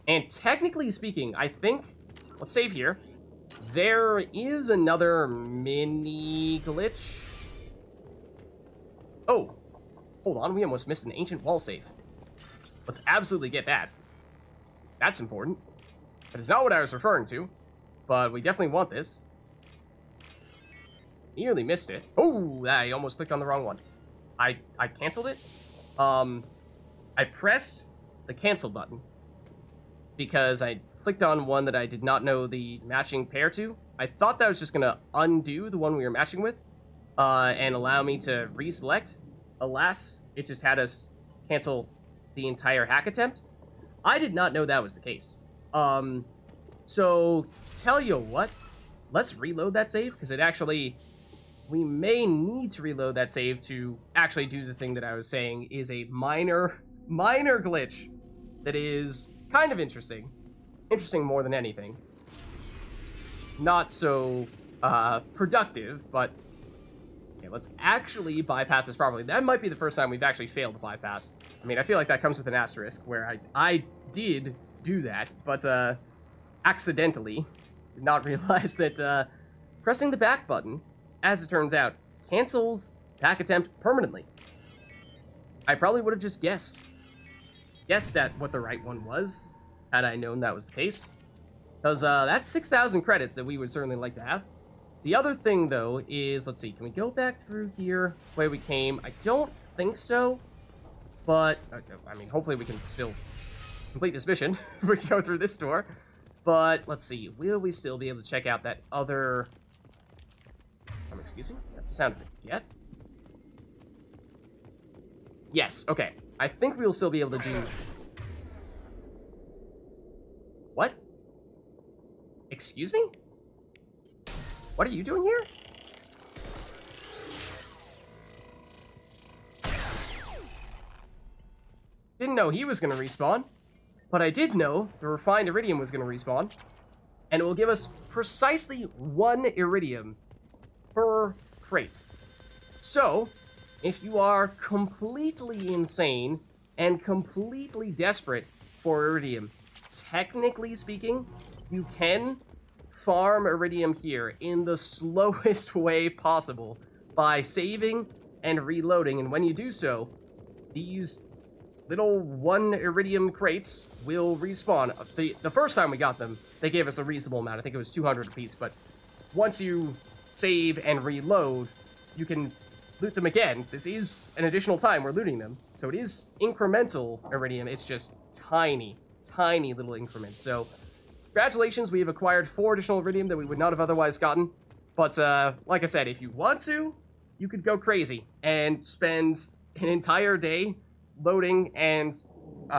And technically speaking, I think, let's save here, there is another mini glitch. Oh, hold on, we almost missed an ancient wall safe. Let's absolutely get that. That's important. That is not what I was referring to, but we definitely want this. Nearly missed it. Oh, I almost clicked on the wrong one. I canceled it. I pressed the cancel button because I clicked on one that I did not know the matching pair to. I thought that was just going to undo the one we were matching with and allow me to reselect. Alas, it just had us cancel the entire hack attempt. I did not know that was the case. So, tell you what, let's reload that save, because it actually, we may need to reload that save to actually do the thing that I was saying is a minor glitch that is kind of interesting. Interesting more than anything. Not so, productive, but okay, let's actually bypass this properly. That might be the first time we've actually failed to bypass. I mean, I feel like that comes with an asterisk, where I did do that, but, accidentally did not realize that, pressing the back button, as it turns out, cancels hack attempt permanently. I probably would have just guessed at what the right one was, had I known that was the case. Because, that's 6,000 credits that we would certainly like to have. The other thing, though, is, let's see, can we go back through here the way we came? I don't think so, but, I mean, hopefully we can still complete this mission if we go through this door. But, let's see, will we still be able to check out that other... excuse me? That's the sound of a Geth? Yes, okay. I think we will still be able to do... What? Excuse me? What are you doing here? Didn't know he was going to respawn, but I did know the refined iridium was going to respawn, and it will give us precisely 1 iridium per crate. So, if you are completely insane and completely desperate for iridium, technically speaking, you can farm iridium here in the slowest way possible by saving and reloading, and when you do so, these little 1 iridium crates will respawn. The first time we got them, they gave us a reasonable amount. I think it was 200 apiece, but once you save and reload, you can loot them again. This is an additional time we're looting them, so it is incremental iridium. It's just tiny little increments. So congratulations, we have acquired 4 additional iridium that we would not have otherwise gotten. But like I said, if you want to, you could go crazy and spend an entire day loading and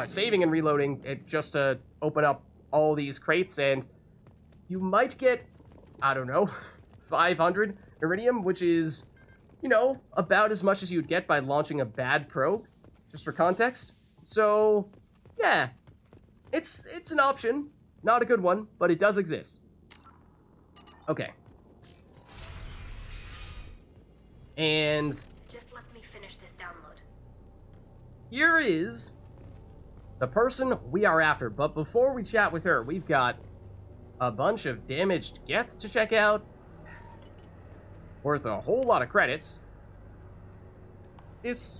saving and reloading it just to open up all these crates, and you might get, I don't know, 500 iridium, which is, you know, about as much as you'd get by launching a bad probe, just for context. So, yeah, it's an option. Not a good one, but it does exist. Okay. And just let me finish this download. Here is the person we are after, but before we chat with her, we've got a bunch of damaged Geth to check out, worth a whole lot of credits. This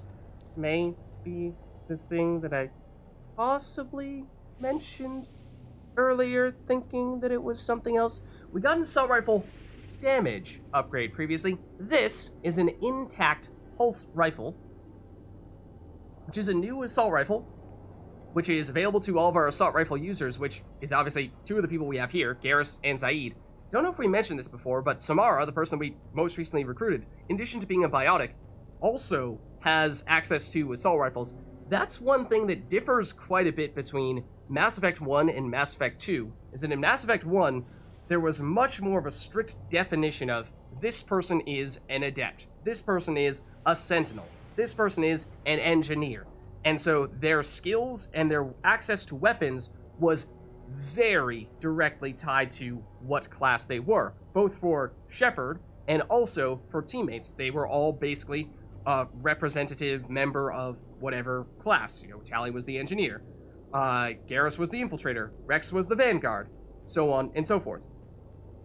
may be the thing that I possibly mentioned earlier, thinking that it was something else. We got an assault rifle damage upgrade previously. This is an intact pulse rifle, which is a new assault rifle, which is available to all of our assault rifle users, which is obviously 2 of the people we have here, Garrus and Zaid. Don't know if we mentioned this before, but Samara, the person we most recently recruited, in addition to being a biotic, also has access to assault rifles. That's one thing that differs quite a bit between Mass Effect 1 and Mass Effect 2, is that in Mass Effect 1, there was much more of a strict definition of this person is an adept, this person is a sentinel, this person is an engineer. And so their skills and their access to weapons was very directly tied to what class they were, both for Shepard and also for teammates. They were all basically a representative member of whatever class. You know, Tali was the engineer. Garrus was the Infiltrator, Rex was the Vanguard, so on and so forth.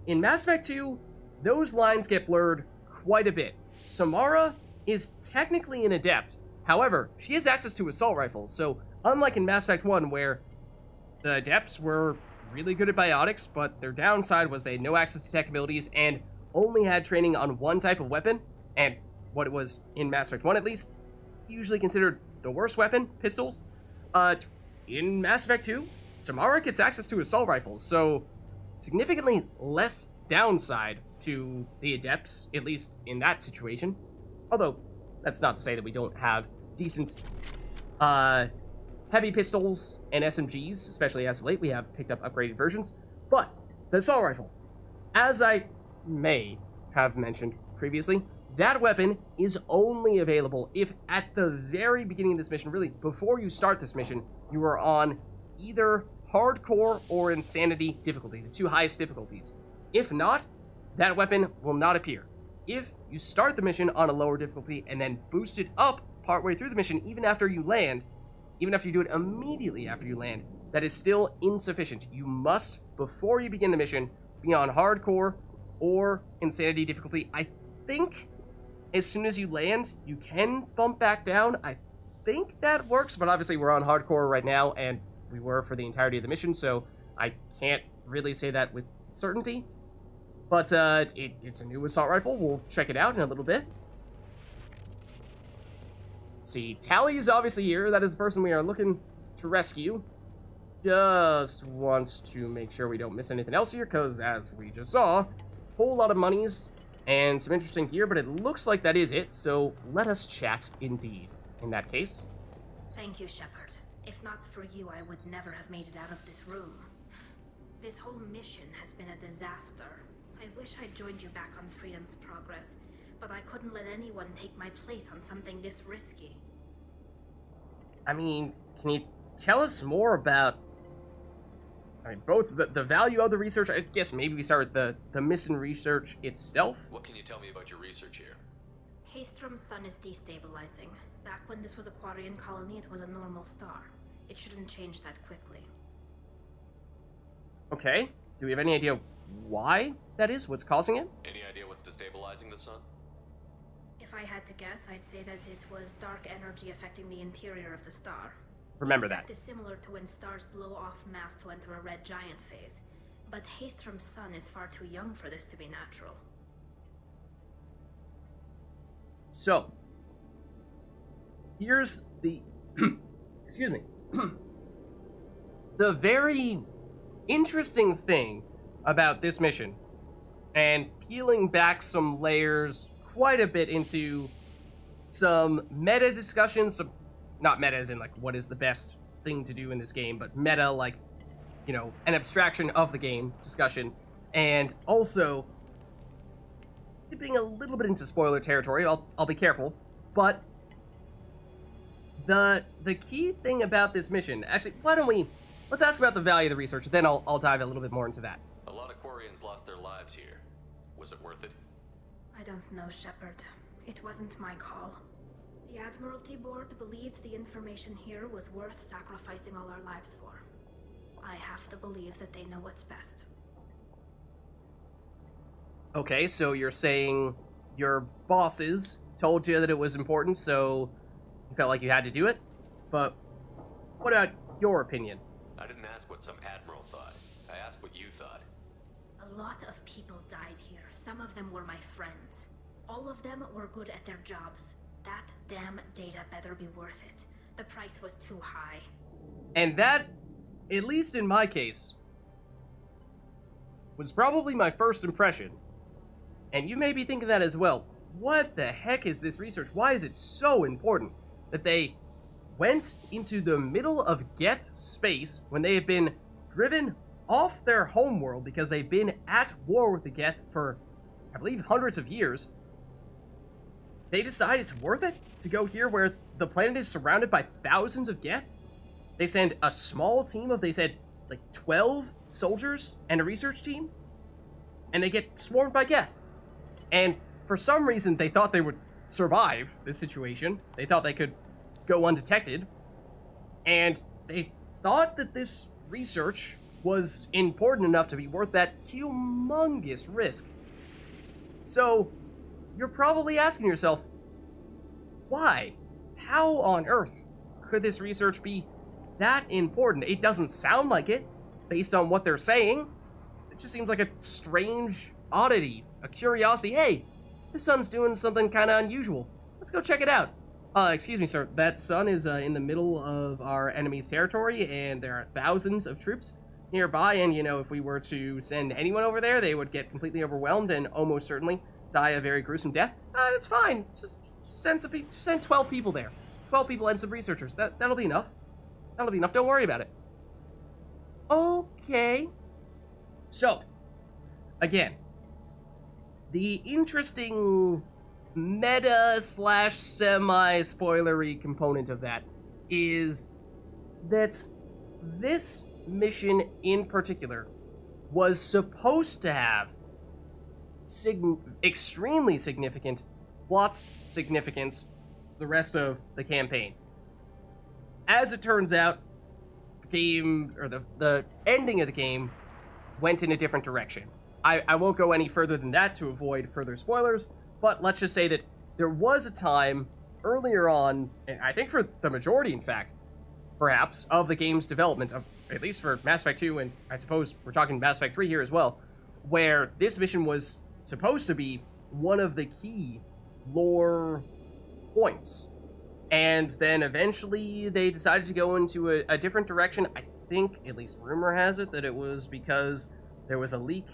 In Mass Effect 2, those lines get blurred quite a bit. Samara is technically an Adept, however, she has access to assault rifles, so unlike in Mass Effect 1, where the Adepts were really good at biotics, but their downside was they had no access to tech abilities and only had training on one type of weapon, and what it was in Mass Effect 1 at least, usually considered the worst weapon, pistols. In Mass Effect 2, Samara gets access to assault rifles, so significantly less downside to the Adepts, at least in that situation. Although, that's not to say that we don't have decent heavy pistols and SMGs, especially as of late. We have picked up upgraded versions. But the assault rifle, as I may have mentioned previously, that weapon is only available if at the very beginning of this mission, really before you start this mission, you are on either hardcore or insanity difficulty, the two highest difficulties. If not, that weapon will not appear. If you start the mission on a lower difficulty and then boost it up partway through the mission, even after you land, even after you do it immediately after you land, that is still insufficient. You must, before you begin the mission, be on hardcore or insanity difficulty. I think as soon as you land, you can bump back down. I think that works, but obviously we're on hardcore right now, and we were for the entirety of the mission, so I can't really say that with certainty. But it's a new assault rifle. We'll check it out in a little bit. See, Tali is obviously here. That is the person we are looking to rescue. Just wants to make sure we don't miss anything else here, because as we just saw, a whole lot of monies and some interesting gear, but it looks like that is it, so let us chat indeed, in that case. Thank you, Shepard. If not for you, I would never have made it out of this room. This whole mission has been a disaster. I wish I'd joined you back on Freedom's Progress, but I couldn't let anyone take my place on something this risky. I mean, can you tell us more about, both the value of the research? I guess maybe we start with the mission research itself. What can you tell me about your research here? Haystrom's sun is destabilizing. Back when this was a Quarian colony, it was a normal star. It shouldn't change that quickly. Okay. Do we have any idea why that is? What's causing it? Any idea what's destabilizing the sun? If I had to guess, I'd say that it was dark energy affecting the interior of the star. Remember the effect that. is similar to when stars blow off mass to enter a red giant phase. But Haystrom's sun is far too young for this to be natural. So, here's the... excuse me. The very interesting thing about this mission, and peeling back some layers quite a bit into some meta discussions, some, not meta as in like what is the best thing to do in this game, but meta like, you know, an abstraction of the game discussion, and also dipping a little bit into spoiler territory. I'll be careful, but the key thing about this mission, actually, let's ask about the value of the research, then I'll dive a little bit more into that. A lot of Quarians lost their lives here. Was it worth it? I don't know, Shepard. It wasn't my call. The Admiralty Board believed the information here was worth sacrificing all our lives for. I have to believe that they know what's best. Okay, so you're saying your bosses told you that it was important, so you felt like you had to do it? But what about your opinion? I didn't ask what some admiral thought. I asked what you thought. A lot of people died here. Some of them were my friends. All of them were good at their jobs. That damn data better be worth it. The price was too high. And that, at least in my case, was probably my first impression. And you may be thinking that as well. What the heck is this research? Why is it so important that they went into the middle of Geth space when they have been driven off their homeworld because they've been at war with the Geth for, I believe, hundreds of years? They decide it's worth it to go here where the planet is surrounded by thousands of Geth? They send a small team of, they said, like 12 soldiers and a research team? And they get swarmed by Geth. And for some reason, they thought they would survive this situation. They thought they could go undetected. And they thought that this research was important enough to be worth that humongous risk. So, you're probably asking yourself, why? How on earth could this research be that important? It doesn't sound like it, based on what they're saying. It just seems like a strange oddity, a curiosity. Hey, the sun's doing something kind of unusual. Let's go check it out. Excuse me, sir. That sun is in the middle of our enemy's territory, and there are thousands of troops nearby, and, you know, if we were to send anyone over there, they would get completely overwhelmed and almost certainly die a very gruesome death. It's fine. Just send some people. Just send 12 people there. 12 people and some researchers. That'll be enough. That'll be enough. Don't worry about it. Okay. So, again, the interesting meta/semi-spoilery component of that is that this mission in particular was supposed to have extremely significant plot significance the rest of the campaign. As it turns out, the game, or the ending of the game, went in a different direction. I won't go any further than that to avoid further spoilers, but let's just say that there was a time earlier on, and I think for the majority, in fact, perhaps, of the game's development, at least for Mass Effect 2, and I suppose we're talking Mass Effect 3 here as well, where this mission was supposed to be one of the key lore points. And then eventually they decided to go into a different direction. I think, at least rumor has it, that it was because there was a leak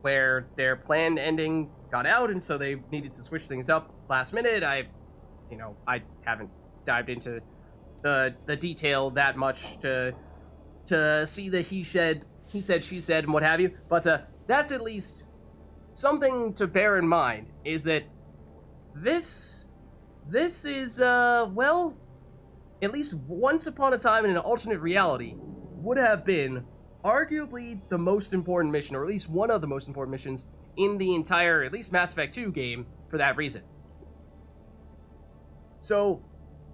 where their planned ending got out, and so they needed to switch things up last minute. I haven't dived into the detail that much to see the he said, she said, and what have you. But that's at least something to bear in mind, is that this is, well, at least once upon a time in an alternate reality, would have been arguably the most important mission, or at least one of the most important missions in the entire, at least Mass Effect 2 game, for that reason. So,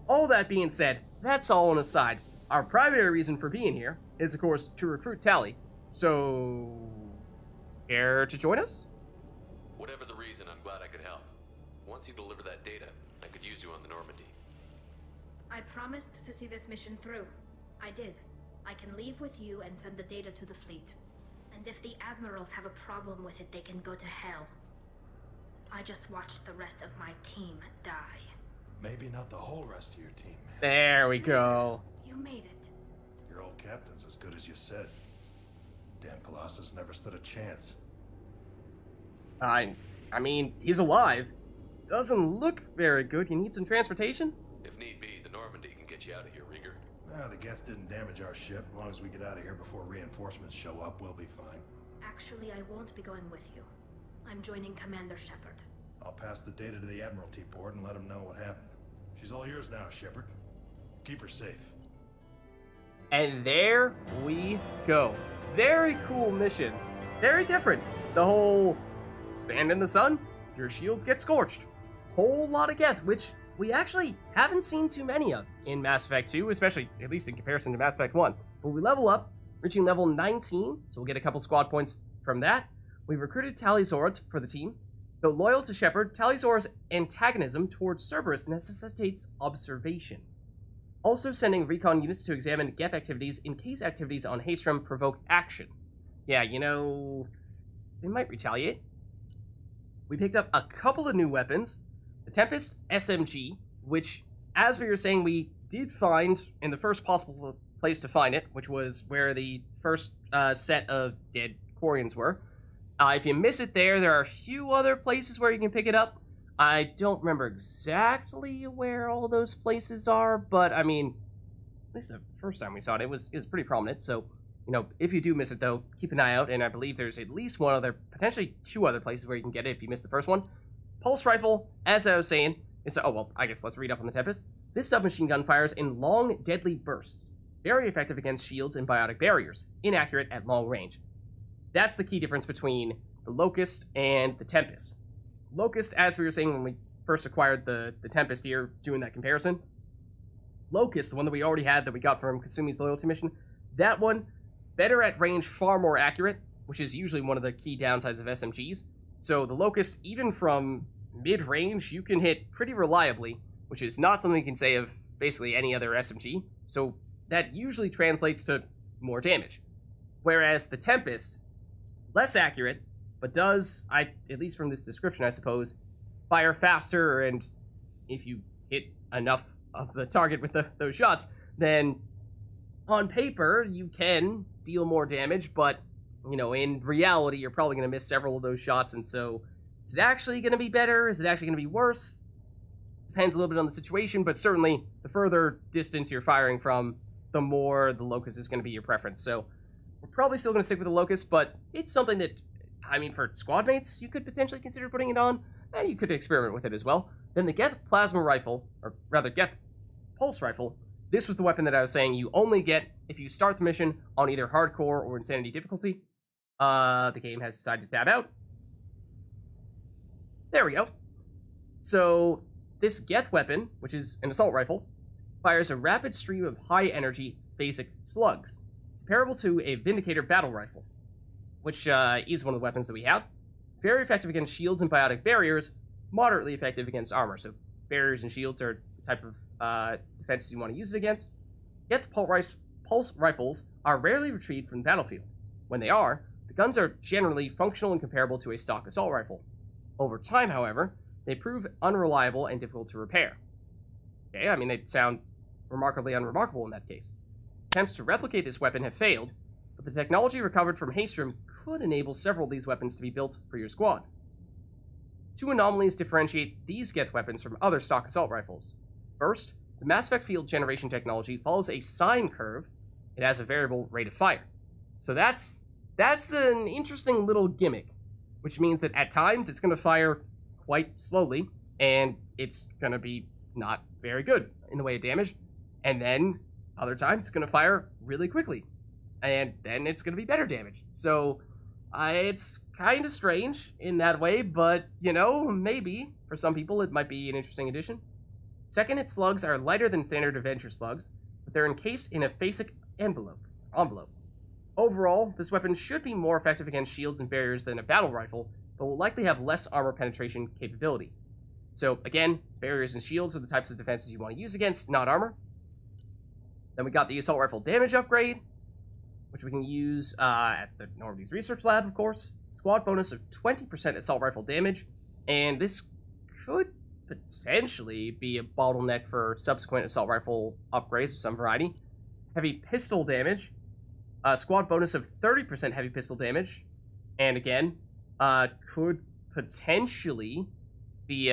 all that being said, that's all on a side. Our primary reason for being here is, of course, to recruit Tali. So, care to join us? Whatever the reason, I'm glad I could help. Once you deliver that data, I could use you on the Normandy. I promised to see this mission through. I did. I can leave with you and send the data to the fleet. And if the admirals have a problem with it, they can go to hell. I just watched the rest of my team die. Maybe not the whole rest of your team, man. There we go. You made it. Your old captain's as good as you said. Damn Colossus never stood a chance. I mean, he's alive. Doesn't look very good. You need some transportation? If need be, the Normandy can get you out of here, Rieger. The Geth didn't damage our ship. As long as we get out of here before reinforcements show up, we'll be fine. Actually, I won't be going with you. I'm joining Commander Shepard. I'll pass the data to the Admiralty port and let them know what happened. She's all yours now, Shepard. Keep her safe. And there we go. Very cool mission. Very different. The whole stand in the sun, your shields get scorched. Whole lot of Geth, which we actually haven't seen too many of in Mass Effect 2, especially, at least in comparison to Mass Effect 1. But we level up, reaching level 19, so we'll get a couple squad points from that. We've recruited Tali for the team. Though loyal to Shepard, Tali's antagonism towards Cerberus necessitates observation. Also sending recon units to examine Geth activities in case activities on Haestrom provoke action. Yeah, you know, they might retaliate. We picked up a couple of new weapons. The Tempest SMG, which, as we were saying, we did find in the first possible place to find it, which was where the first set of dead Quarians were. If you miss it there are a few other places where you can pick it up. I don't remember exactly where all those places are, but I mean, at least the first time we saw it, it was pretty prominent. So, you know, if you do miss it though, keep an eye out, and I believe there's at least one other, potentially two other places where you can get it if you missed the first one. Pulse rifle, as I was saying, is, oh well, I guess let's read up on the Tempest. This submachine gun fires in long, deadly bursts. Very effective against shields and biotic barriers. Inaccurate at long range. That's the key difference between the Locust and the Tempest. Locust, as we were saying when we first acquired the Tempest here, doing that comparison. Locust, the one that we already had that we got from Kasumi's loyalty mission, That one, better at range, far more accurate, which is usually one of the key downsides of SMGs. So the Locust, even from mid-range, you can hit pretty reliably, which is not something you can say of basically any other SMG. So that usually translates to more damage. Whereas the Tempest, less accurate, but does, at least from this description, I suppose, fire faster, and if you hit enough of the target with those shots, then on paper, you can deal more damage, but, you know, in reality, you're probably going to miss several of those shots, and so, is it actually going to be better? Is it actually going to be worse? Depends a little bit on the situation, but certainly, the further distance you're firing from, the more the Locust is going to be your preference, so, we're probably still going to stick with the Locust, but it's something that, I mean, for squad mates, you could potentially consider putting it on, and you could experiment with it as well. Then the Geth Plasma Rifle, or rather Geth Pulse Rifle, this was the weapon that I was saying you only get if you start the mission on either Hardcore or Insanity difficulty. The game has decided to tab out. There we go. So, this Geth weapon, which is an assault rifle, fires a rapid stream of high-energy basic slugs, comparable to a Vindicator battle rifle, which is one of the weapons that we have. Very effective against shields and biotic barriers, moderately effective against armor. So barriers and shields are the type of defenses you want to use it against. Geth pulse rifles are rarely retrieved from the battlefield. When they are, the guns are generally functional and comparable to a stock assault rifle. Over time, however, they prove unreliable and difficult to repair. Okay, I mean, they sound remarkably unremarkable in that case. Attempts to replicate this weapon have failed, but the technology recovered from Haystrom could enable several of these weapons to be built for your squad. Two anomalies differentiate these Geth weapons from other stock assault rifles. First, the Mass Effect field generation technology follows a sine curve. It has a variable rate of fire. So that's an interesting little gimmick, which means that at times it's going to fire quite slowly, and it's going to be not very good in the way of damage, and then other times it's going to fire really quickly, and then it's going to be better damage. So it's kind of strange in that way, but, you know, maybe for some people it might be an interesting addition. Second, its slugs are lighter than standard adventure slugs, but they're encased in a phasic envelope. Overall, this weapon should be more effective against shields and barriers than a battle rifle, but will likely have less armor penetration capability. So, again, barriers and shields are the types of defenses you want to use against, not armor. Then we got the assault rifle damage upgrade, which we can use at the Normandy's Research Lab, of course. Squad bonus of 20% assault rifle damage, and this could potentially be a bottleneck for subsequent assault rifle upgrades of some variety. Heavy pistol damage, squad bonus of 30% heavy pistol damage, and again, could potentially be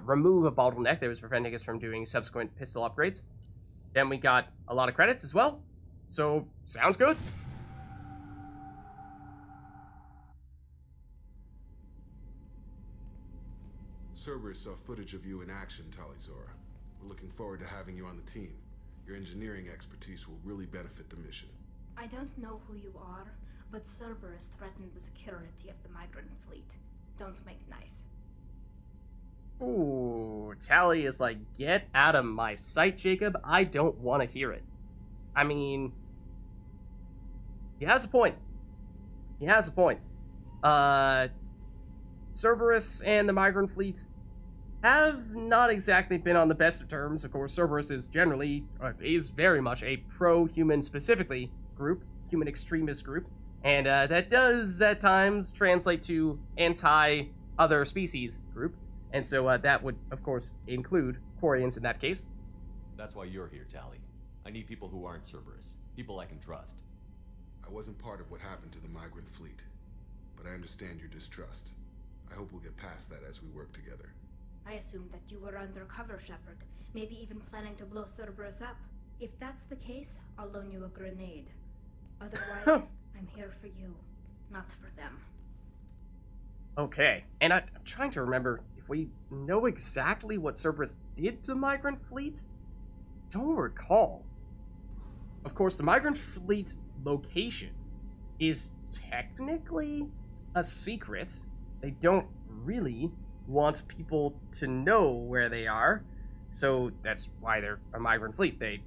remove a bottleneck that was preventing us from doing subsequent pistol upgrades. Then we got a lot of credits as well, so sounds good. Cerberus saw footage of you in action, Tali. We're looking forward to having you on the team. Your engineering expertise will really benefit the mission. I don't know who you are, but Cerberus threatened the security of the migrant fleet. Don't make nice. Ooh, Tali is like, get out of my sight, Jacob. I don't want to hear it. I mean, he has a point. He has a point. Cerberus and the migrant fleet have not exactly been on the best of terms. Of course, Cerberus is generally, is very much a pro-human specifically group, human extremist group, and that does at times translate to anti-other species group, and so that would, of course, include Quarians in that case. That's why you're here, Tali. I need people who aren't Cerberus, people I can trust. I wasn't part of what happened to the migrant fleet, but I understand your distrust. I hope we'll get past that as we work together. I assumed that you were undercover, Shepard, maybe even planning to blow Cerberus up. If that's the case, I'll loan you a grenade. Otherwise, I'm here for you, not for them. Okay, and I'm trying to remember if we know exactly what Cerberus did to Migrant Fleet. Don't recall. Of course, the Migrant Fleet location is technically a secret. They don't really want people to know where they are, so that's why they're a migrant fleet. They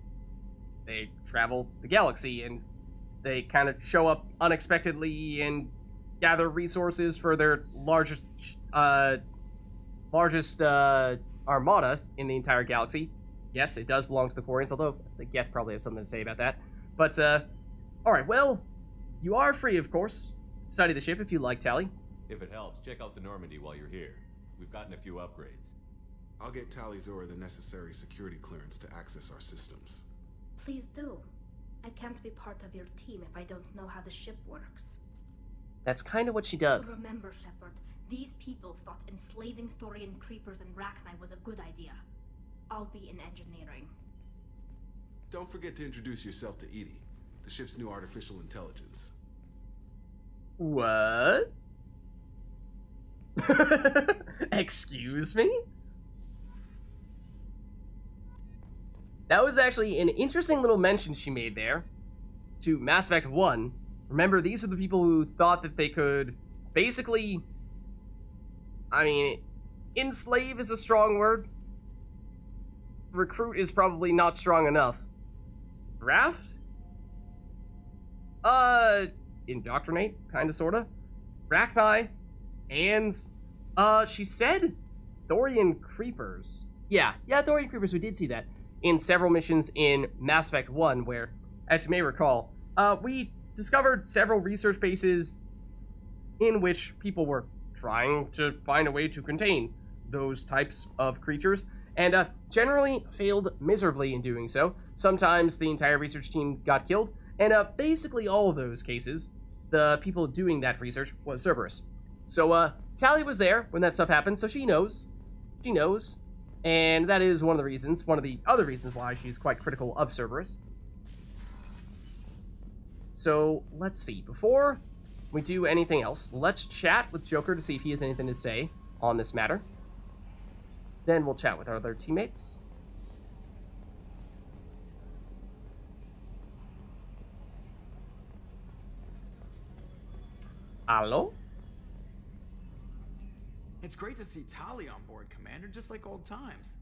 They travel the galaxy, and they kind of show up unexpectedly and gather resources for their largest armada in the entire galaxy. Yes, it does belong to the Quarians, although the Geth probably has something to say about that. But, alright, well, you are free, of course. Study the ship if you like, Tali. If it helps, check out the Normandy while you're here. We've gotten a few upgrades. I'll get Tali Zora the necessary security clearance to access our systems. Please do. I can't be part of your team if I don't know how the ship works. That's kind of what she does. Remember, Shepard, these people thought enslaving Thorian creepers and Rachni was a good idea. I'll be in engineering. Don't forget to introduce yourself to Edie, the ship's new artificial intelligence. What? Excuse me? That was actually an interesting little mention she made there to Mass Effect 1. Remember, these are the people who thought that they could basically... I mean, enslave is a strong word. Recruit is probably not strong enough. Draft? Indoctrinate, kinda, sorta. Rachni, and, she said Thorian Creepers. Yeah, Thorian Creepers, we did see that in several missions in Mass Effect 1, where, as you may recall, we discovered several research bases in which people were trying to find a way to contain those types of creatures, and generally failed miserably in doing so. Sometimes the entire research team got killed, and basically all of those cases, the people doing that research was Cerberus. So Tali was there when that stuff happened, so she knows. She knows. And that is one of the other reasons why she's quite critical of Cerberus. So, let's see. Before we do anything else, let's chat with Joker to see if he has anything to say on this matter. Then we'll chat with our other teammates. Hello? It's great to see Tali on board, Commander, just like old times.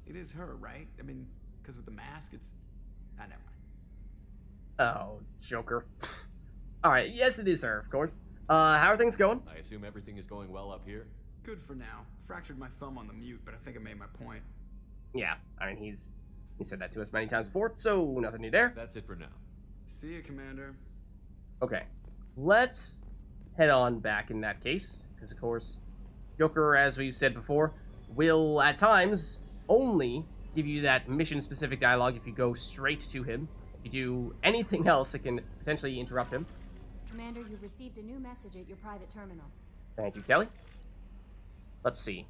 It is her, right? I mean, because with the mask, it's... Ah, never mind. Oh, Joker. Alright, yes it is her, of course. How are things going? I assume everything is going well up here? Good for now. Fractured my thumb on the mute, but I think I made my point. Yeah, I mean, he said that to us many times before, so nothing new there. That's it for now. See you, Commander. Okay, let's head on back in that case, because of course, Joker, as we've said before, will at times only give you that mission-specific dialogue if you go straight to him. If you do anything else, it can potentially interrupt him. Commander, you've received a new message at your private terminal. Thank you, Kelly. Let's see.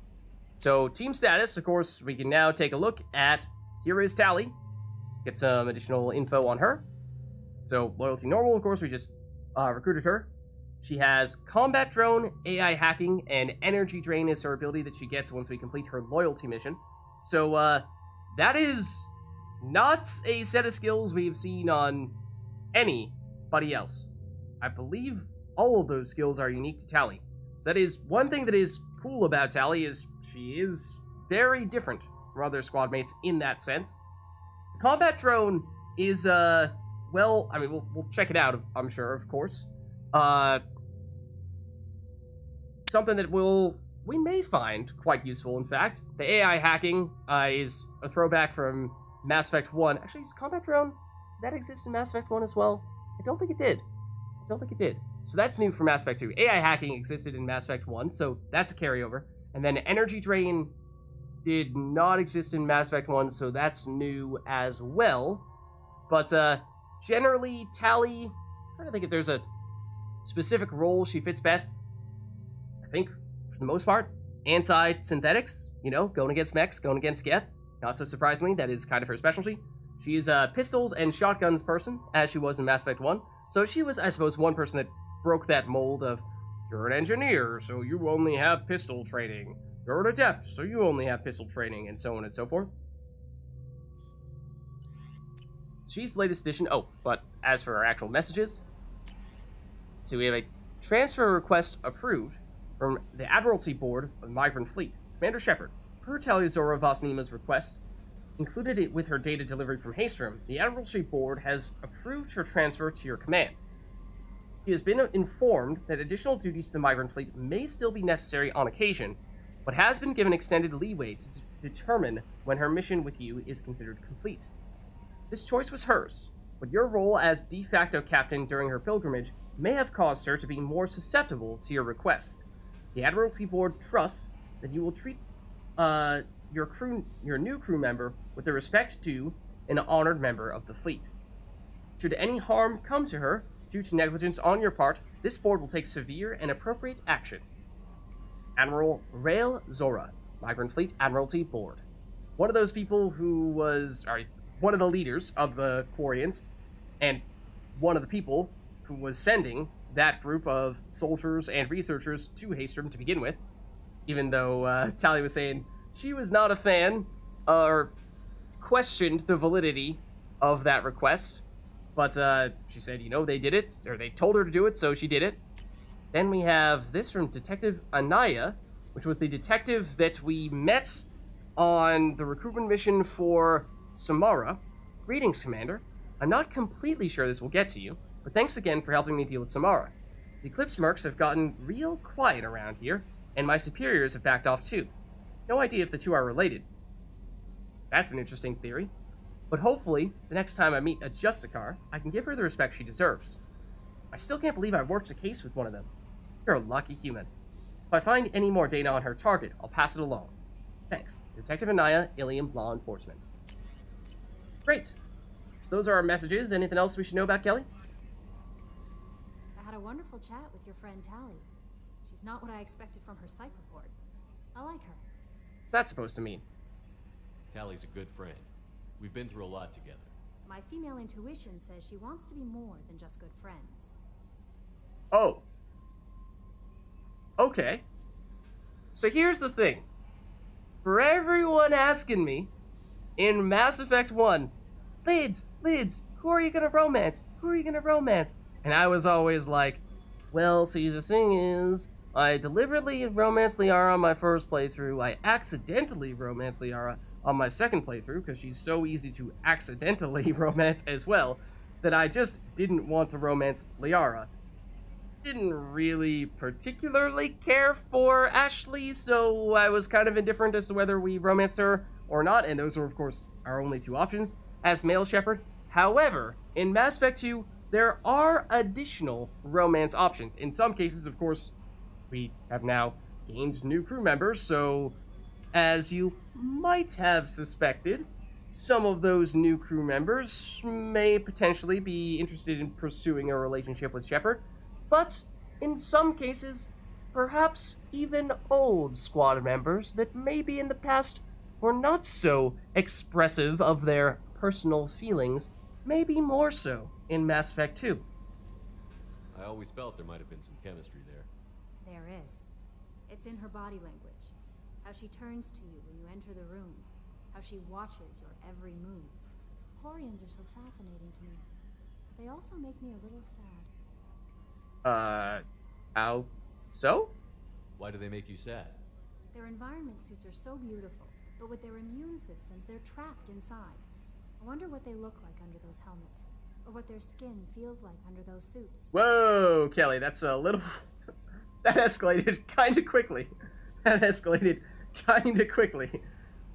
So, team status, of course, we can now take a look at... Here is Tali. Get some additional info on her. So, loyalty normal, of course, we just recruited her. She has combat drone, AI hacking, and energy drain is her ability that she gets once we complete her loyalty mission. So, that is not a set of skills we've seen on anybody else. I believe all of those skills are unique to Tali. So that is one thing that is cool about Tali, is she is very different from other squad mates in that sense. The combat drone is, well, I mean, we'll check it out, I'm sure, of course. Something that we may find quite useful, in fact. The AI hacking is a throwback from Mass Effect 1. Actually, is combat drone, that exists in Mass Effect 1 as well? I don't think it did. So that's new for Mass Effect 2. AI hacking existed in Mass Effect 1, so that's a carryover. And then energy drain did not exist in Mass Effect 1, so that's new as well. But generally, Tali, I'm trying to think if there's a specific role she fits best. I think, for the most part, anti-synthetics, you know, going against mechs, going against Geth. Not so surprisingly, that is kind of her specialty. She is a pistols and shotguns person, as she was in Mass Effect 1. So she was, I suppose, one person that broke that mold of, you're an engineer, so you only have pistol training. You're an adept, so you only have pistol training, and so on and so forth. She's the latest edition. Oh, but as for our actual messages, so we have a transfer request approved from the Admiralty Board of the Migrant Fleet. Commander Shepard, per Tali Zora Vosnima's request, included it with her data delivery from Haystrom, the Admiralty Board has approved her transfer to your command. She has been informed that additional duties to the Migrant Fleet may still be necessary on occasion, but has been given extended leeway to determine when her mission with you is considered complete. This choice was hers, but your role as de facto captain during her pilgrimage may have caused her to be more susceptible to your requests. The Admiralty Board trusts that you will treat your new crew member with the respect due an honored member of the fleet. Should any harm come to her due to negligence on your part, this board will take severe and appropriate action. Admiral Rael Zora, Migrant Fleet Admiralty Board. One of those people who was one of the leaders of the Quarians, and one of the people who was sending that group of soldiers and researchers to Haystrom to begin with, even though Tali was saying she was not a fan, or questioned the validity of that request. But she said, you know, they did it, or they told her to do it, so she did it. Then we have this from Detective Anaya, which was the detective that we met on the recruitment mission for Samara. Greetings, Commander. I'm not completely sure this will get to you, but thanks again for helping me deal with Samara. The Eclipse mercs have gotten real quiet around here, and my superiors have backed off too. No idea if the two are related. That's an interesting theory. But hopefully, the next time I meet a Justicar, I can give her the respect she deserves. I still can't believe I worked a case with one of them. You're a lucky human. If I find any more data on her target, I'll pass it along. Thanks. Detective Anaya, Ilium Law Enforcement. Great. So those are our messages. Anything else we should know about Kelly? I had a wonderful chat with your friend Tali. She's not what I expected from her psych report. I like her. What's that supposed to mean? Tally's a good friend. We've been through a lot together. My female intuition says she wants to be more than just good friends. Oh. Okay. So here's the thing. For everyone asking me in Mass Effect 1, Vids, who are you gonna romance? Who are you gonna romance? And I was always like, well, see, the thing is, I deliberately romanced Liara on my first playthrough. I accidentally romanced Liara on my second playthrough, because she's so easy to accidentally romance as well, that I just didn't want to romance Liara. Didn't really particularly care for Ashley, so I was kind of indifferent as to whether we romanced her or not, and those are, of course, our only two options as male Shepard. However, in Mass Effect 2, there are additional romance options. In some cases, of course, we have now gained new crew members, so as you might have suspected, some of those new crew members may potentially be interested in pursuing a relationship with Shepard, but in some cases, perhaps even old squad members that maybe in the past were not so expressive of their personal feelings, maybe more so in Mass Effect 2. I always felt there might have been some chemistry there. There is. It's in her body language. How she turns to you when you enter the room. How she watches your every move. Quarians are so fascinating to me. But they also make me a little sad. How so? Why do they make you sad? Their environment suits are so beautiful, but with their immune systems, they're trapped inside. I wonder what they look like under those helmets, or what their skin feels like under those suits. Whoa, Kelly, that's a little... that escalated kind of quickly.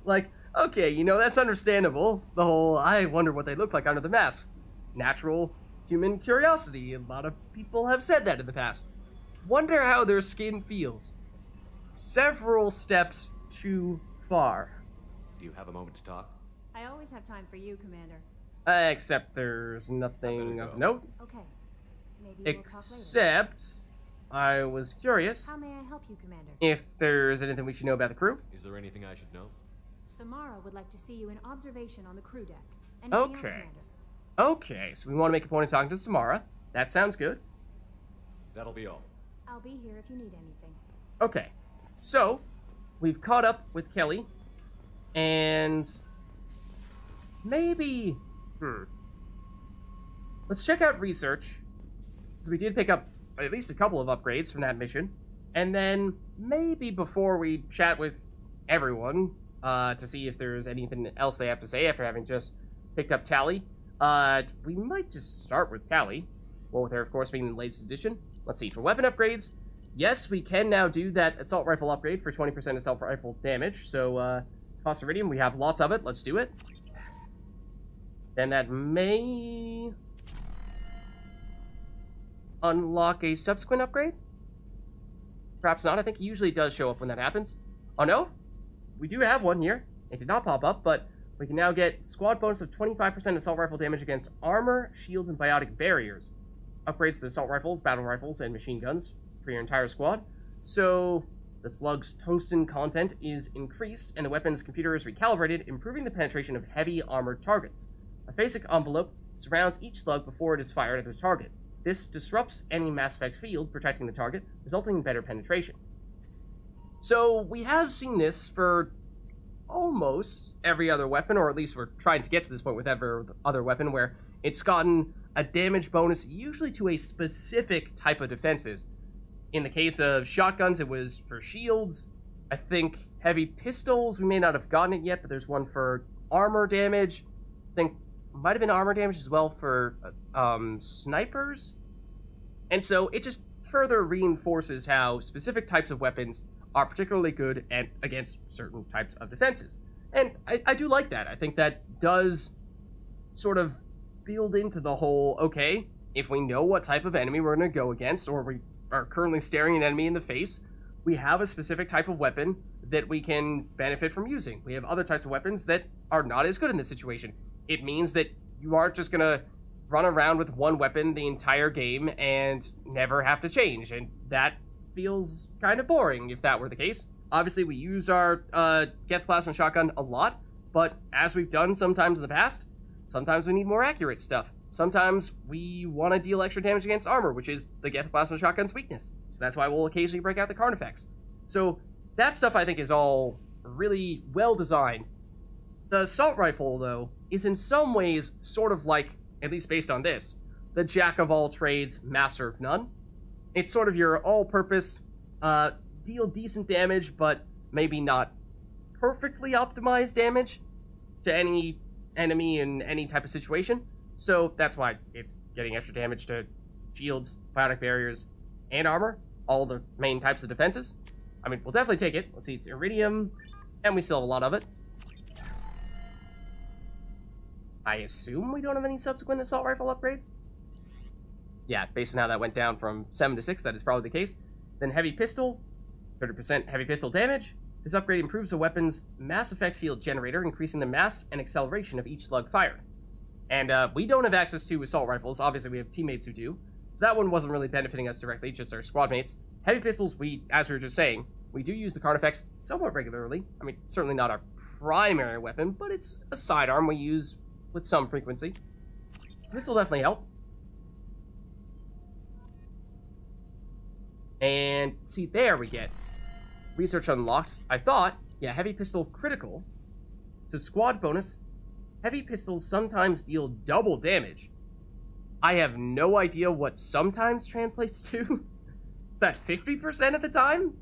Like, okay, you know, that's understandable. The whole, I wonder what they look like under the mask. Natural human curiosity. A lot of people have said that in the past. Wonder how their skin feels. Several steps too far. Do you have a moment to talk? I always have time for you, Commander. Except there's nothing of note. Okay. Maybe we'll talk later. Except, I was curious How may I help you, Commander? if there's anything we should know about the crew. Is there anything I should know? Samara would like to see you in observation on the crew deck. Anything else, Okay. Commander? Okay, so we want to make a point of talking to Samara. That sounds good. That'll be all. I'll be here if you need anything. Okay, so we've caught up with Kelly, and maybe, let's check out research, because we did pick up at least a couple of upgrades from that mission, and then maybe before we chat with everyone, to see if there's anything else they have to say after having just picked up Tali. We might just start with Tali. Well, with her, of course, being the latest edition. Let's see, for weapon upgrades, yes, we can now do that assault rifle upgrade for 20% assault rifle damage. So, cost iridium, we have lots of it. Let's do it. Then that may unlock a subsequent upgrade. Perhaps not. I think it usually does show up when that happens. Oh, no? We do have one here. It did not pop up, but we can now get squad bonus of 25% assault rifle damage against armor, shields, and biotic barriers. Upgrades to assault rifles, battle rifles, and machine guns for your entire squad. So, the slug's tungsten content is increased, and the weapon's computer is recalibrated, improving the penetration of heavy armored targets. A basic envelope surrounds each slug before it is fired at the target. This disrupts any Mass Effect field, protecting the target, resulting in better penetration. So, we have seen this for almost every other weapon, or at least we're trying to get to this point with every other weapon, where it's gotten a damage bonus, usually to a specific type of defenses. In the case of shotguns, it was for shields. I think heavy pistols, we may not have gotten it yet, but there's one for armor damage. I think might have been armor damage as well for snipers. And so it just further reinforces how specific types of weapons are particularly good and against certain types of defenses. And I do like that. I think that does sort of build into the whole, okay, if we know what type of enemy we're going to go against, or we are currently staring an enemy in the face, we have a specific type of weapon that we can benefit from using. We have other types of weapons that are not as good in this situation. It means that you aren't just going to run around with one weapon the entire game and never have to change, and that feels kind of boring if that were the case. Obviously, we use our Geth plasma shotgun a lot, but as we've done sometimes in the past, sometimes we need more accurate stuff. Sometimes we want to deal extra damage against armor, which is the Geth plasma shotgun's weakness. So that's why we'll occasionally break out the Carnifex. So that stuff, I think, is all really well designed. The assault rifle, though, is in some ways sort of like, at least based on this, the jack of all trades, master of none. It's sort of your all-purpose, deal decent damage, but maybe not perfectly optimized damage to any enemy in any type of situation. So that's why it's getting extra damage to shields, biotic barriers, and armor. All the main types of defenses. I mean, we'll definitely take it. Let's see, it's iridium, and we still have a lot of it. I assume we don't have any subsequent assault rifle upgrades? Yeah, based on how that went down from 7 to 6, that is probably the case. Then heavy pistol, 30% heavy pistol damage. This upgrade improves the weapon's Mass Effect field generator, increasing the mass and acceleration of each slug fired. And we don't have access to assault rifles. Obviously, we have teammates who do. So that one wasn't really benefiting us directly, just our squad mates. Heavy pistols, as we were just saying, we do use the Carnifex somewhat regularly. I mean, certainly not our primary weapon, but it's a sidearm we use with some frequency. This will definitely help. And see, there we get research unlocked. I thought, yeah, heavy pistol critical to squad bonus. Heavy pistols sometimes deal double damage. I have no idea what sometimes translates to. Is that 50% of the time?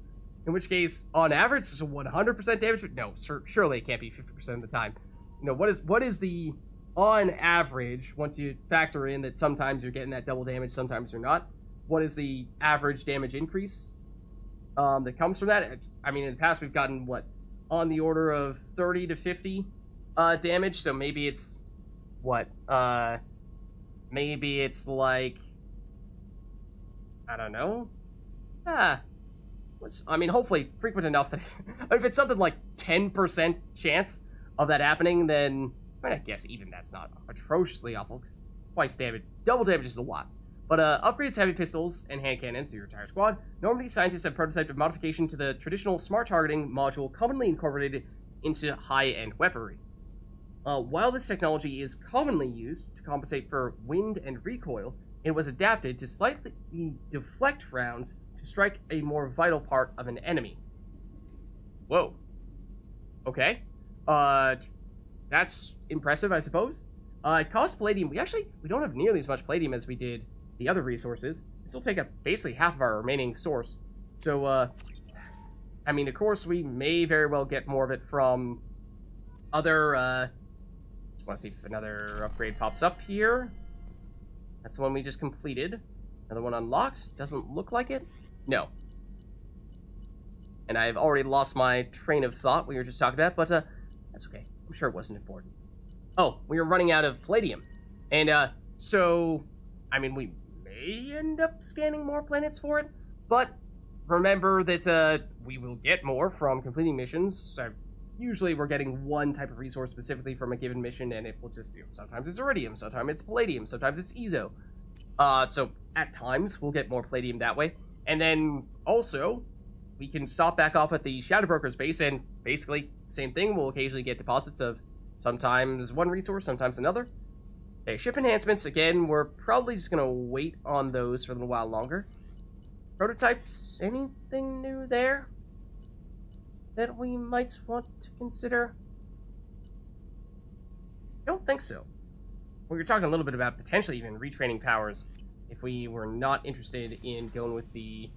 In which case, on average, it's 100% damage. No, surely it can't be 50% of the time. You know, what is the on average, once you factor in that sometimes you're getting that double damage, sometimes you're not, what is the average damage increase that comes from that? I mean, in the past, we've gotten, what, on the order of 30 to 50 damage, so maybe it's, what, maybe it's like, I don't know, I mean, hopefully frequent enough that, if it's something like 10% chance of that happening, then, I guess even that's not atrociously awful, because twice damage, double damage is a lot. But upgrades to heavy pistols and hand cannons to your entire squad. Normally, scientists have prototyped a modification to the traditional smart targeting module commonly incorporated into high-end weaponry. While this technology is commonly used to compensate for wind and recoil, it was adapted to slightly deflect rounds to strike a more vital part of an enemy. Whoa. Okay. That's impressive, I suppose. It costs palladium. We don't have nearly as much palladium as we did the other resources. This will take up basically half of our remaining source. So, I mean, of course, we may very well get more of it from other, just want to see if another upgrade pops up here. That's the one we just completed. Another one unlocked. Doesn't look like it. No. And I've already lost my train of thought we were just talking about, but that's okay. I'm sure it wasn't important. Oh, we were running out of palladium. And so, I mean, we may end up scanning more planets for it, but remember that we will get more from completing missions. So usually we're getting one type of resource specifically from a given mission, and it will just be, sometimes it's iridium, sometimes it's palladium, sometimes it's EZO. So at times we'll get more palladium that way. And then also, we can stop back off at the Shadow Broker's base, and basically, same thing, we'll occasionally get deposits of sometimes one resource, sometimes another. Okay, ship enhancements, again, we're probably just going to wait on those for a little while longer. Prototypes, anything new there that we might want to consider? I don't think so. We were talking a little bit about potentially even retraining powers if we were not interested in going with the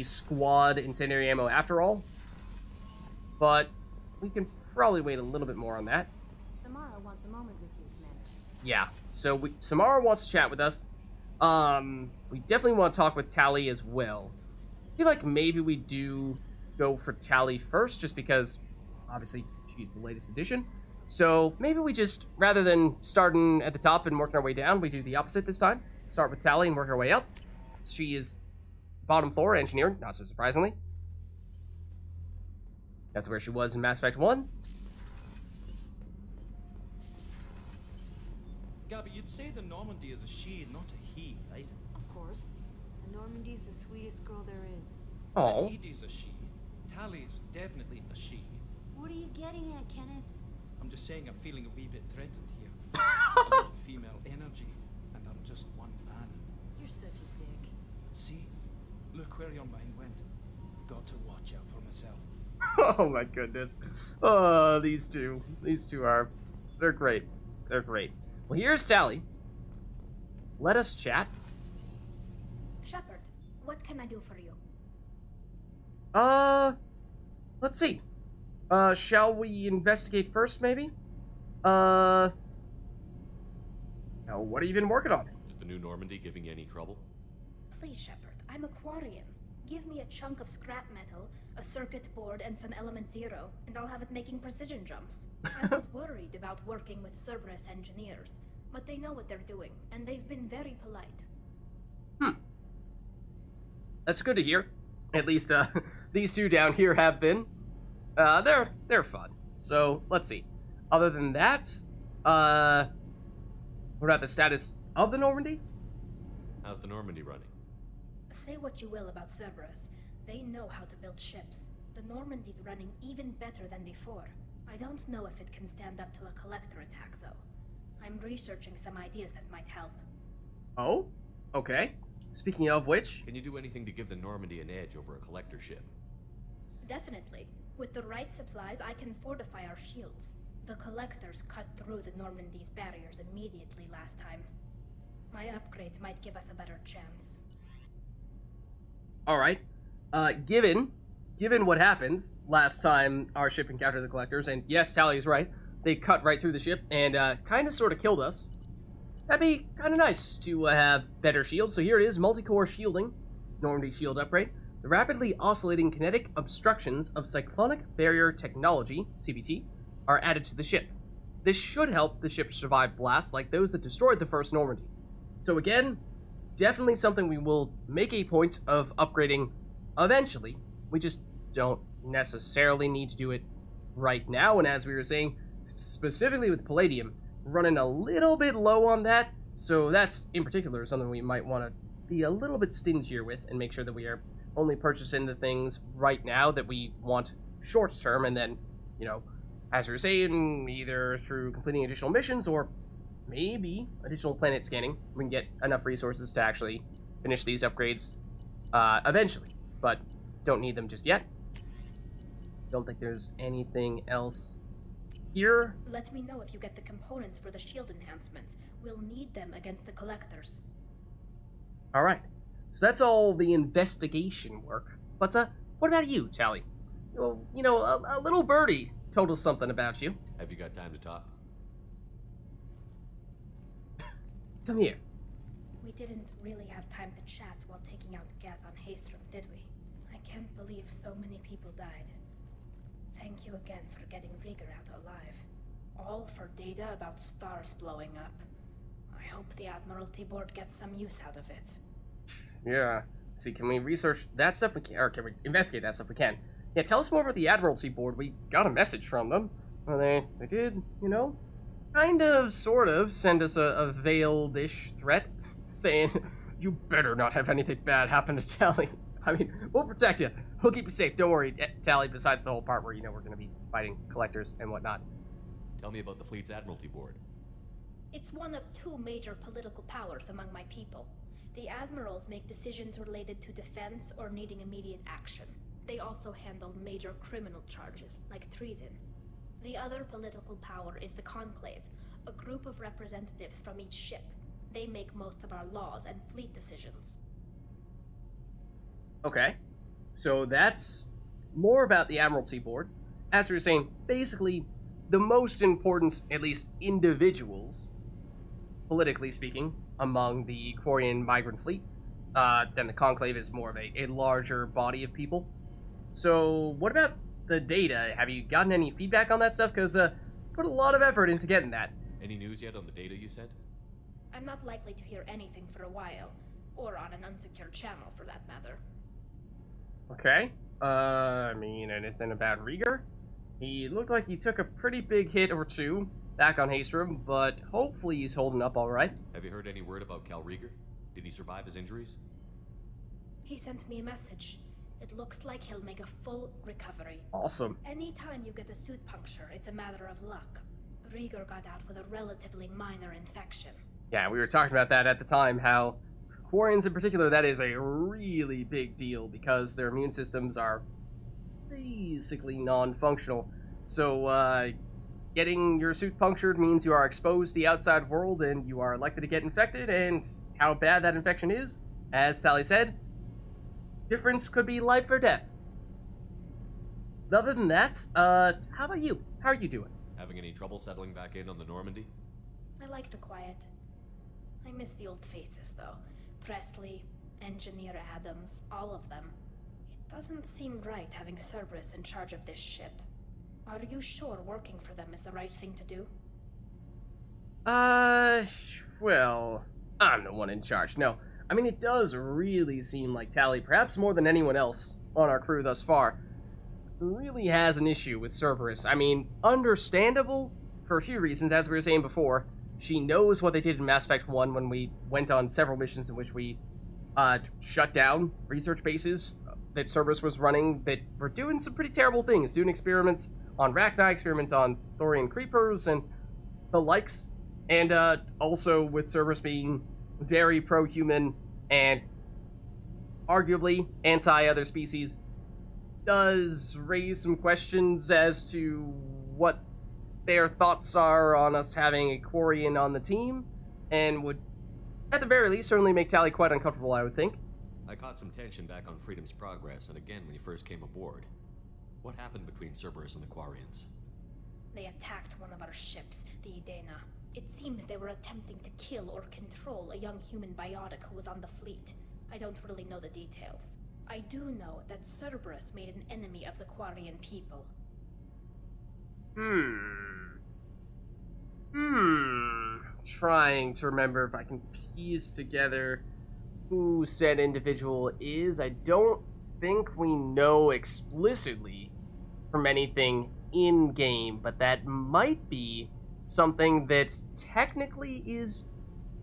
squad incendiary ammo after all. But we can probably wait a little bit more on that. Samara wants a moment with you, Commander. Yeah, so Samara wants to chat with us. We definitely want to talk with Tali as well. I feel like maybe we do go for Tali first, just because, obviously, she's the latest edition. So maybe we just, rather than starting at the top and working our way down, we do the opposite this time. Start with Tali and work our way up. She is bottom floor engineering, not so surprisingly. That's where she was in Mass Effect 1. Gabby, you'd say the Normandy is a she, not a he, right? Of course. The Normandy's the sweetest girl there is. Oh. And Edie's a she. Tali's definitely a she. What are you getting at, Kenneth? I'm just saying I'm feeling a wee bit threatened here. A lot of female energy, and I'm just one man. You're such a dick. See? Look where your mind went. I've got to watch out for myself. Oh my goodness. Oh, these two are, they're great. They're great. Well, here's Tali. Let us chat. Shepard, what can I do for you? Let's see. Shall we investigate first, maybe? Now, what have you been working on? Is the new Normandy giving you any trouble? Please, Shepard, I'm a Quarian. Give me a chunk of scrap metal, a circuit board, and some element zero, and I'll have it making precision jumps. I was worried about working with Cerberus engineers, but they know what they're doing, and they've been very polite. That's good to hear. At least, these two down here have been. They're fun. So, let's see. Other than that, what about the status of the Normandy? How's the Normandy running? Say what you will about Cerberus. They know how to build ships. The Normandy's running even better than before. I don't know if it can stand up to a collector attack, though. I'm researching some ideas that might help. Oh? Okay. Speaking of which... Can you do anything to give the Normandy an edge over a collector ship? Definitely. With the right supplies, I can fortify our shields. The collectors cut through the Normandy's barriers immediately last time. My upgrades might give us a better chance. Alright. Given what happened last time our ship encountered the collectors, and yes, Tali is right, they cut right through the ship and kind of sort of killed us. That'd be kind of nice to have better shields. So here it is, multi-core shielding, Normandy shield upgrade. The rapidly oscillating kinetic obstructions of cyclonic barrier technology, CBT, are added to the ship. This should help the ship survive blasts like those that destroyed the first Normandy. So again, definitely something we will make a point of upgrading eventually. We just don't necessarily need to do it right now, and as we were saying, specifically with Palladium, running a little bit low on that, so that's in particular something we might want to be a little bit stingier with and make sure that we are only purchasing the things right now that we want short term, and then, you know, as we were saying, either through completing additional missions or maybe additional planet scanning, we can get enough resources to actually finish these upgrades eventually, but don't need them just yet. Don't think there's anything else here. Let me know if you get the components for the shield enhancements. We'll need them against the collectors. Alright, so that's all the investigation work. But, what about you, Tali? Well, you know, a little birdie told us something about you. Have you got time to talk? Come here. We didn't really have time to chat while taking out Geth on Haystrom, did we? I can't believe so many people died. Thank you again for getting Rieger out alive. All for data about stars blowing up. I hope the Admiralty Board gets some use out of it. Yeah. See, can we research that stuff? Or can we investigate that stuff? We can. Yeah, tell us more about the Admiralty Board. We got a message from them. Well, they did, you know, kind of, sort of, send us a veiled-ish threat, saying, you better not have anything bad happen to Tali. I mean, we'll protect you. We'll keep you safe. Don't worry, Tali, besides the whole part where, you know, we're going to be fighting collectors and whatnot. Tell me about the fleet's Admiralty Board. It's one of two major political powers among my people. The admirals make decisions related to defense or needing immediate action. They also handle major criminal charges, like treason. The other political power is the Conclave, a group of representatives from each ship. They make most of our laws and fleet decisions. Okay, so that's more about the Admiralty Board. As we were saying, basically, the most important, at least individuals, politically speaking, among the Quarian migrant fleet. Then the Conclave is more of a larger body of people. So, what about the data? Have you gotten any feedback on that stuff? Because, put a lot of effort into getting that. Any news yet on the data you sent? I'm not likely to hear anything for a while, or on an unsecured channel for that matter. Okay. I mean, anything about Rieger? He looked like he took a pretty big hit or two back on Haystrom, but hopefully he's holding up alright. Have you heard any word about Cal Rieger? Did he survive his injuries? He sent me a message. It looks like he'll make a full recovery. Awesome. Anytime you get a suit puncture, it's a matter of luck. Rieger got out with a relatively minor infection. Yeah, we were talking about that at the time, how Quarians in particular, that is a really big deal because their immune systems are basically non-functional. So, getting your suit punctured means you are exposed to the outside world and you are likely to get infected, and how bad that infection is, as Tali said, difference could be life or death. Other than that, how about you? How are you doing? Having any trouble settling back in on the Normandy? I like the quiet. I miss the old faces, though. Presley, Engineer Adams, all of them. It doesn't seem right having Cerberus in charge of this ship. Are you sure working for them is the right thing to do? Well, I'm the one in charge. No, I mean, it does really seem like Tali, perhaps more than anyone else on our crew thus far, really has an issue with Cerberus. I mean, understandable for a few reasons, as we were saying before. She knows what they did in Mass Effect 1 when we went on several missions in which we shut down research bases that Cerberus was running that were doing some pretty terrible things, doing experiments on Rachni, experiments on Thorian creepers and the likes, and also with Cerberus being very pro-human and arguably anti-other species, does raise some questions as to what their thoughts are on us having a Quarian on the team, and would, at the very least, certainly make Tali quite uncomfortable, I would think. I caught some tension back on Freedom's Progress, and again when you first came aboard. What happened between Cerberus and the Quarians? They attacked one of our ships, the Idena. It seems they were attempting to kill or control a young human biotic who was on the fleet. I don't really know the details. I do know that Cerberus made an enemy of the Quarian people. Trying to remember if I can piece together who said individual is. I don't think we know explicitly from anything in-game, but that might be something that technically is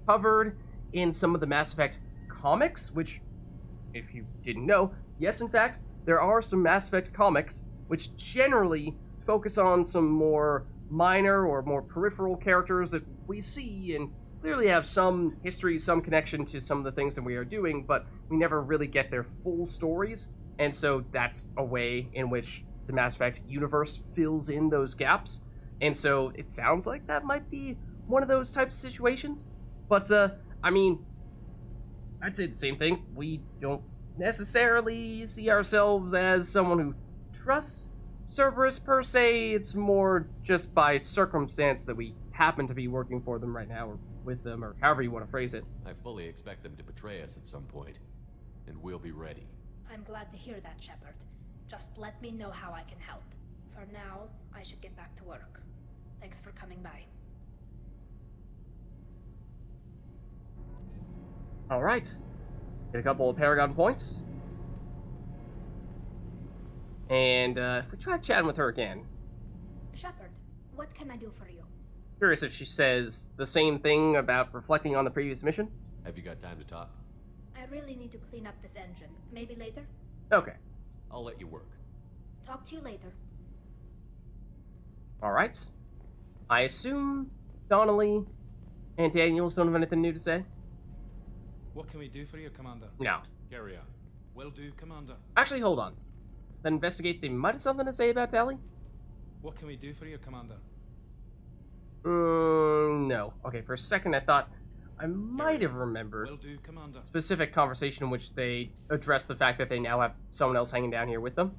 covered in some of the Mass Effect comics, which, if you didn't know, yes, in fact, there are some Mass Effect comics which generally focus on some more minor or more peripheral characters that we see and clearly have some history, some connection to some of the things that we are doing, but we never really get their full stories, and so that's a way in which the Mass Effect universe fills in those gaps, and so it sounds like that might be one of those types of situations, but, I mean, I'd say the same thing. We don't necessarily see ourselves as someone who trusts Cerberus per se. It's more just by circumstance that we happen to be working for them right now, or with them, or however you want to phrase it. I fully expect them to betray us at some point, and we'll be ready. I'm glad to hear that, Shepard. Just let me know how I can help. For now, I should get back to work. Thanks for coming by. Alright. Get a couple of Paragon points. And, if we try chatting with her again. Shepard, what can I do for you? Curious if she says the same thing about reflecting on the previous mission. Have you got time to talk? I really need to clean up this engine. Maybe later? Okay. I'll let you work. Talk to you later. Alright. I assume Donnelly and Daniels don't have anything new to say? What can we do for you, Commander? No. Carry on. Will do, Commander. Actually, hold on. Then investigate, they might have something to say about Tali? What can we do for you, Commander? No. Okay, for a second I thought I might have remembered Will do, Commander. a specific conversation in which they addressed the fact that they now have someone else hanging down here with them.